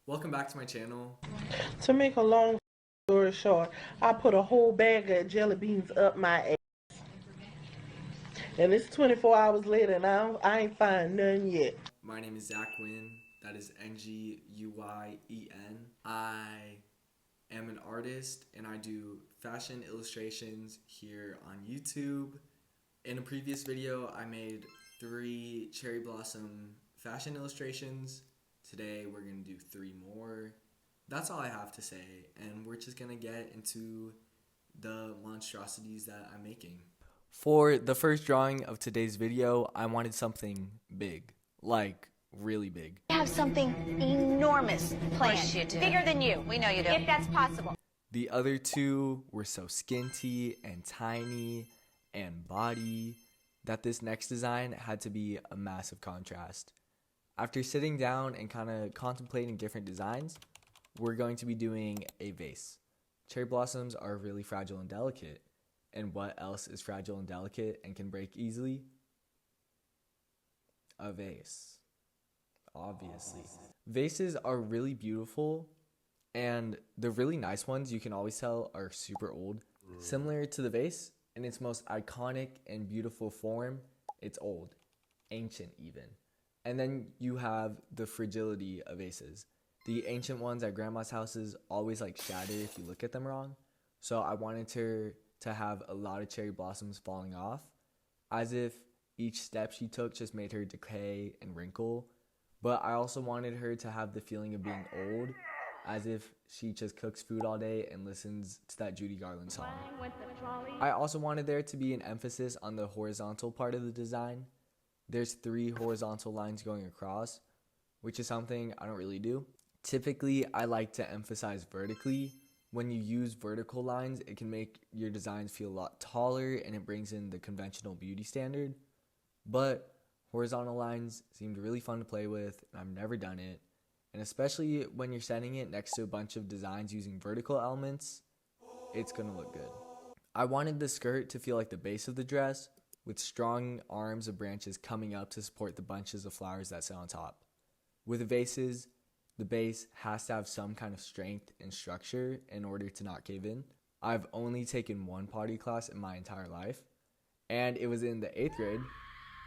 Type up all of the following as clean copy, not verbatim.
Welcome back to my channel. To make a long story short, I put a whole bag of jelly beans up my ass. And it's 24 hours later and I ain't find none yet. My name is Zach Nguyen. That is Nguyen. I am an artist and I do fashion illustrations here on YouTube. In a previous video, I made 3 cherry blossom fashion illustrations. Today, we're gonna do 3 more. That's all I have to say, and we're just gonna get into the monstrosities that I'm making. For the first drawing of today's video, I wanted something big, like really big. I have something enormous planned. You do. Bigger than you. We know you do. If that's possible. The other 2 were so skinty and tiny and body that this next design had to be a massive contrast. After sitting down and kind of contemplating different designs, we're going to be doing a vase. Cherry blossoms are really fragile and delicate. And what else is fragile and delicate and can break easily? A vase. Obviously. Vases are really beautiful, and the really nice ones you can always tell are super old. Similar to the vase, in its most iconic and beautiful form, it's old, ancient even. And then you have the fragility of vases. The ancient ones at grandma's houses always like shatter if you look at them wrong. So I wanted her to have a lot of cherry blossoms falling off, as if each step she took just made her decay and wrinkle. But I also wanted her to have the feeling of being old, as if she just cooks food all day and listens to that Judy Garland song. I also wanted there to be an emphasis on the horizontal part of the design. There's 3 horizontal lines going across, which is something I don't really do. Typically, I like to emphasize vertically. When you use vertical lines, it can make your designs feel a lot taller and it brings in the conventional beauty standard. But horizontal lines seemed really fun to play with, and I've never done it. And especially when you're setting it next to a bunch of designs using vertical elements, it's gonna look good. I wanted the skirt to feel like the base of the dress, with strong arms of branches coming up to support the bunches of flowers that sit on top. With vases, the base has to have some kind of strength and structure in order to not cave in. I've only taken 1 pottery class in my entire life, and it was in the 8th grade.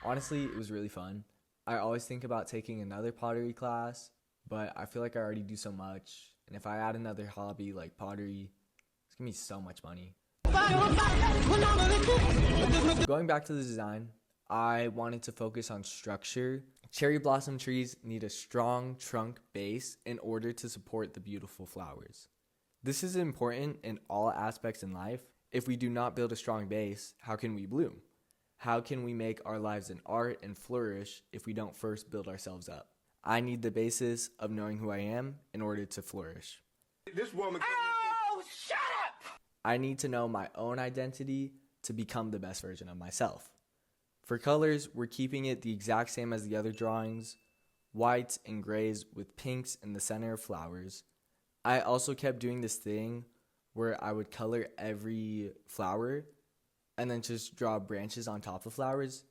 Honestly, it was really fun. I always think about taking another pottery class, but I feel like I already do so much, and if I add another hobby like pottery, it's gonna be so much money. Going back to the design, I wanted to focus on structure. Cherry blossom trees need a strong trunk base in order to support the beautiful flowers. This is important in all aspects in life. If we do not build a strong base, how can we bloom? How can we make our lives an art and flourish if we don't first build ourselves up? I need the basis of knowing who I am in order to flourish. This woman. Oh, shut up! I need to know my own identity to become the best version of myself. For colors, we're keeping it the exact same as the other drawings, whites and grays with pinks in the center of flowers. I also kept doing this thing where I would color every flower and then just draw branches on top of flowers.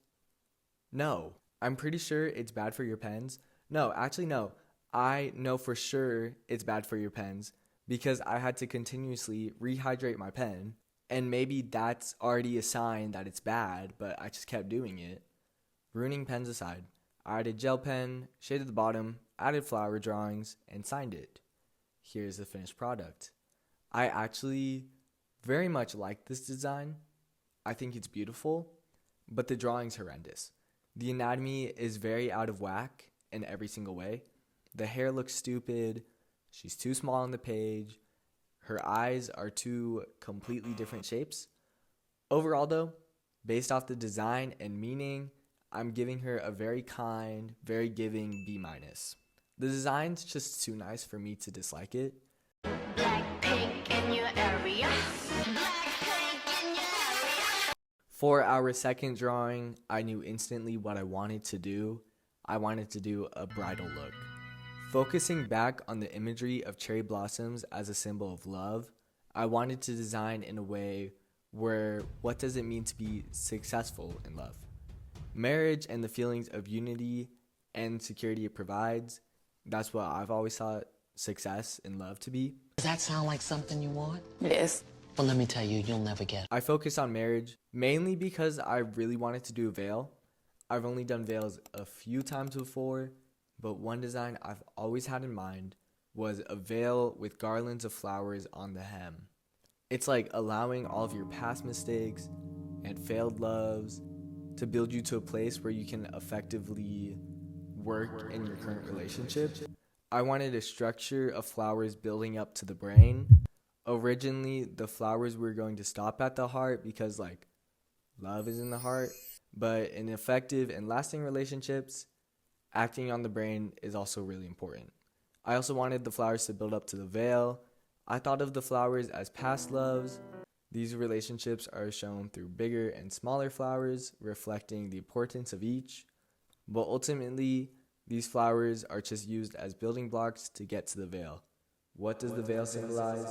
No, I'm pretty sure it's bad for your pens. No, actually no. I know for sure it's bad for your pens because I had to continuously rehydrate my pen. And maybe that's already a sign that it's bad, but I just kept doing it. Ruining pens aside, I added gel pen, shaded the bottom, added flower drawings, and signed it. Here's the finished product. I actually very much like this design. I think it's beautiful, but the drawing's horrendous. The anatomy is very out of whack in every single way. The hair looks stupid, she's too small on the page, her eyes are 2 completely different shapes. Overall though, based off the design and meaning, I'm giving her a very kind, very giving B-. The design's just too nice for me to dislike it. Blackpink in your area. Blackpink in your area. For our second drawing, I knew instantly what I wanted to do. I wanted to do a bridal look. Focusing back on the imagery of cherry blossoms as a symbol of love, I wanted to design in a way where what does it mean to be successful in love? Marriage and the feelings of unity and security it provides, that's what I've always thought success and love to be. Does that sound like something you want? Yes. Well, let me tell you, you'll never get it. I focus on marriage mainly because I really wanted to do a veil. I've only done veils a few times before, but one design I've always had in mind was a veil with garlands of flowers on the hem. It's like allowing all of your past mistakes and failed loves to build you to a place where you can effectively work in your current relationship. I wanted a structure of flowers building up to the brain. Originally, the flowers were going to stop at the heart because, like, love is in the heart. But in effective and lasting relationships, acting on the brain is also really important. I also wanted the flowers to build up to the veil. I thought of the flowers as past loves. These relationships are shown through bigger and smaller flowers, reflecting the importance of each. But ultimately, these flowers are just used as building blocks to get to the veil. What does the veil symbolize?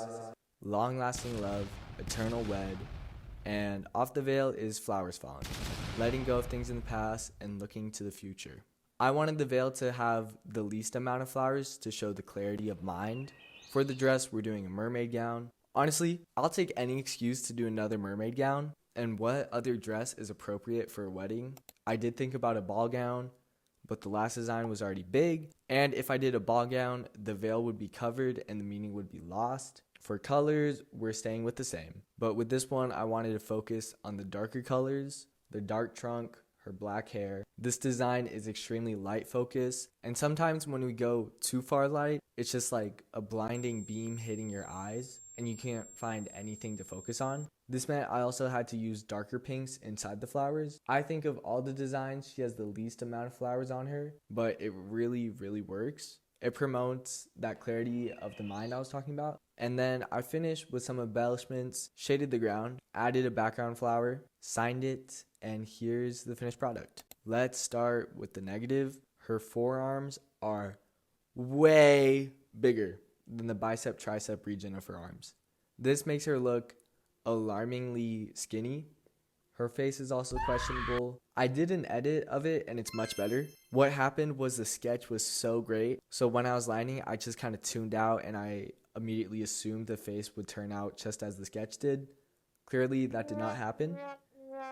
Long-lasting love, eternal wed, and off the veil is flowers falling, letting go of things in the past and looking to the future. I wanted the veil to have the least amount of flowers to show the clarity of mind. For the dress, we're doing a mermaid gown. Honestly, I'll take any excuse to do another mermaid gown. And what other dress is appropriate for a wedding? I did think about a ball gown, but the last design was already big. And if I did a ball gown, the veil would be covered and the meaning would be lost. For colors, we're staying with the same. But with this one, I wanted to focus on the darker colors, the dark trunk, her black hair. This design is extremely light focused, and sometimes when we go too far light, it's just like a blinding beam hitting your eyes and you can't find anything to focus on. This meant I also had to use darker pinks inside the flowers. I think of all the designs, she has the least amount of flowers on her, but it really, really works. It promotes that clarity of the mind I was talking about. And then I finished with some embellishments, shaded the ground, added a background flower, signed it, and here's the finished product. Let's start with the negative. Her forearms are way bigger than the bicep tricep region of her arms. This makes her look alarmingly skinny. Her face is also questionable. I did an edit of it and it's much better. What happened was the sketch was so great. So when I was lining, I just kind of tuned out and I immediately assumed the face would turn out just as the sketch did. Clearly that did not happen.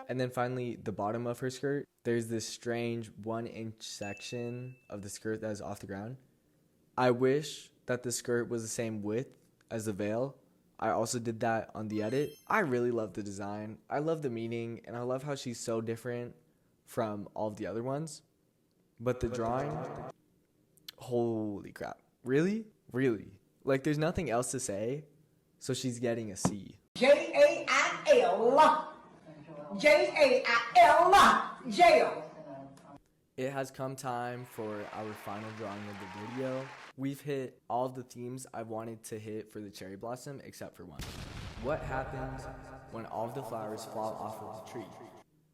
And then finally, the bottom of her skirt, there's this strange 1-inch section of the skirt that is off the ground. I wish that the skirt was the same width as the veil. I also did that on the edit. I really love the design. I love the meaning, and I love how she's so different from all of the other ones. But the drawing, holy crap. Really? Really? Like, there's nothing else to say, so she's getting a C. Jail. Jail. Jail. It has come time for our final drawing of the video. We've hit all of the themes I wanted to hit for the cherry blossom except for one. What happens when all of the flowers fall off of the tree?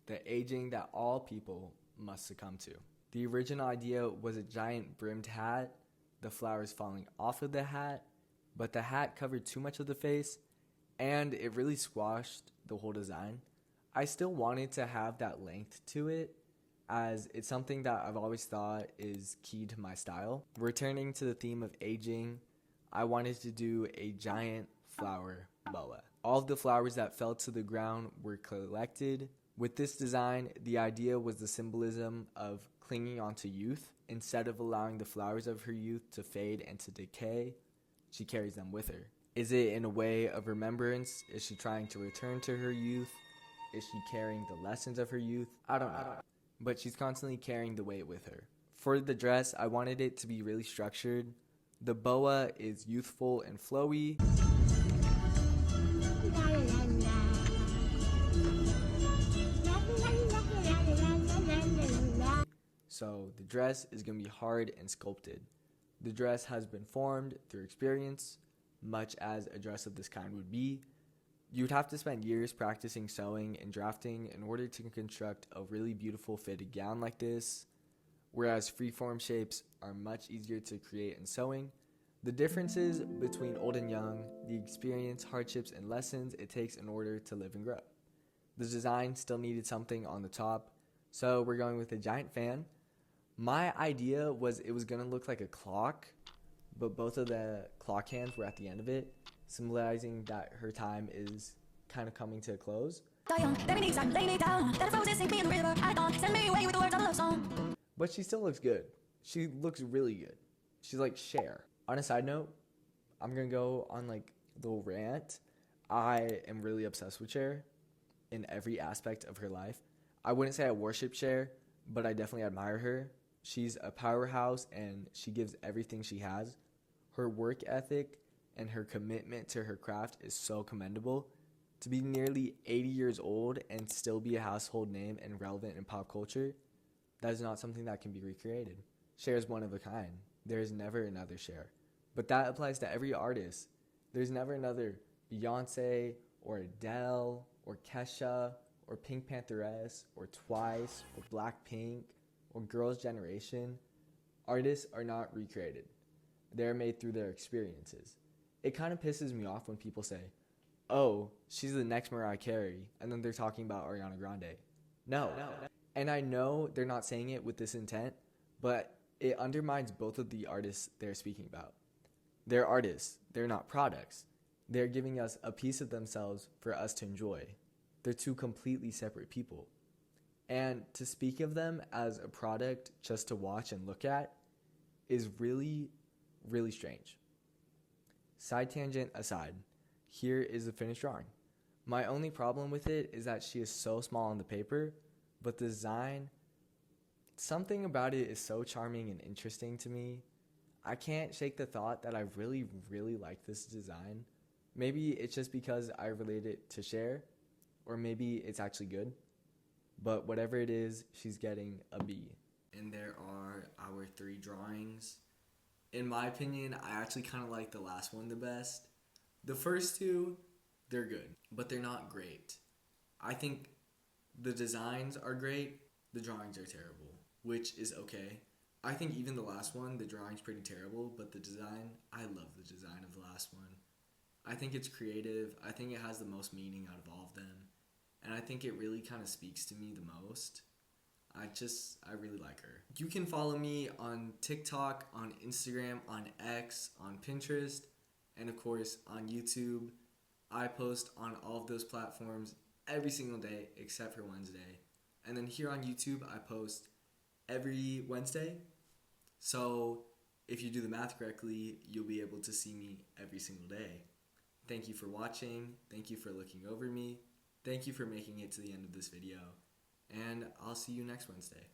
The aging that all people must succumb to. The original idea was a giant brimmed hat, the flowers falling off of the hat, but the hat covered too much of the face and it really squashed the whole design. I still wanted to have that length to it, as it's something that I've always thought is key to my style. Returning to the theme of aging, I wanted to do a giant flower boa. All of the flowers that fell to the ground were collected. With this design, the idea was the symbolism of clinging onto youth. Instead of allowing the flowers of her youth to fade and to decay, she carries them with her. Is it in a way of remembrance? Is she trying to return to her youth? Is she carrying the lessons of her youth? I don't know. But she's constantly carrying the weight with her. For the dress, I wanted it to be really structured. The boa is youthful and flowy. So the dress is going to be hard and sculpted. The dress has been formed through experience, much as a dress of this kind would be. You'd have to spend years practicing sewing and drafting in order to construct a really beautiful fitted gown like this, whereas freeform shapes are much easier to create in sewing. The differences between old and young, the experience, hardships, and lessons it takes in order to live and grow. The design still needed something on the top, so we're going with a giant fan. My idea was it was going to look like a clock, but both of the clock hands were at the end of it, symbolizing that her time is kind of coming to a close. But she still looks good. She looks really good. She's like Cher. On a side note, I'm gonna go on like a little rant. I am really obsessed with Cher in every aspect of her life. I wouldn't say I worship Cher, but I definitely admire her. She's a powerhouse and she gives everything she has. Her work ethic and her commitment to her craft is so commendable. To be nearly 80 years old and still be a household name and relevant in pop culture, that is not something that can be recreated. Cher is one of a kind. There is never another Cher. But that applies to every artist. There's never another Beyonce or Adele or Kesha or Pink Pantheress or Twice or Blackpink or Girls' Generation. Artists are not recreated. They're made through their experiences. It kind of pisses me off when people say, oh, she's the next Mariah Carey, and then they're talking about Ariana Grande. No. And I know they're not saying it with this intent, but it undermines both of the artists they're speaking about. They're artists. They're not products. They're giving us a piece of themselves for us to enjoy. They're two completely separate people. And to speak of them as a product just to watch and look at is really, really strange. Side tangent aside, here is the finished drawing. My only problem with it is that she is so small on the paper, but the design, something about it is so charming and interesting to me. I can't shake the thought that I really, really like this design. Maybe it's just because I relate it to Cher, or maybe it's actually good. But whatever it is, she's getting a B. And there are our 3 drawings. In my opinion, I actually kind of like the last one the best. The first 2, they're good, but they're not great. I think the designs are great, the drawings are terrible, which is okay. I think even the last one, the drawing's pretty terrible, but the design, I love the design of the last one. I think it's creative. I think it has the most meaning out of all of them. And I think it really kind of speaks to me the most. I really like her. You can follow me on TikTok, on Instagram, on X, on Pinterest, and of course on YouTube. I post on all of those platforms every single day except for Wednesday. And then here on YouTube, I post every Wednesday. So if you do the math correctly, you'll be able to see me every single day. Thank you for watching. Thank you for looking over me. Thank you for making it to the end of this video. And I'll see you next Wednesday.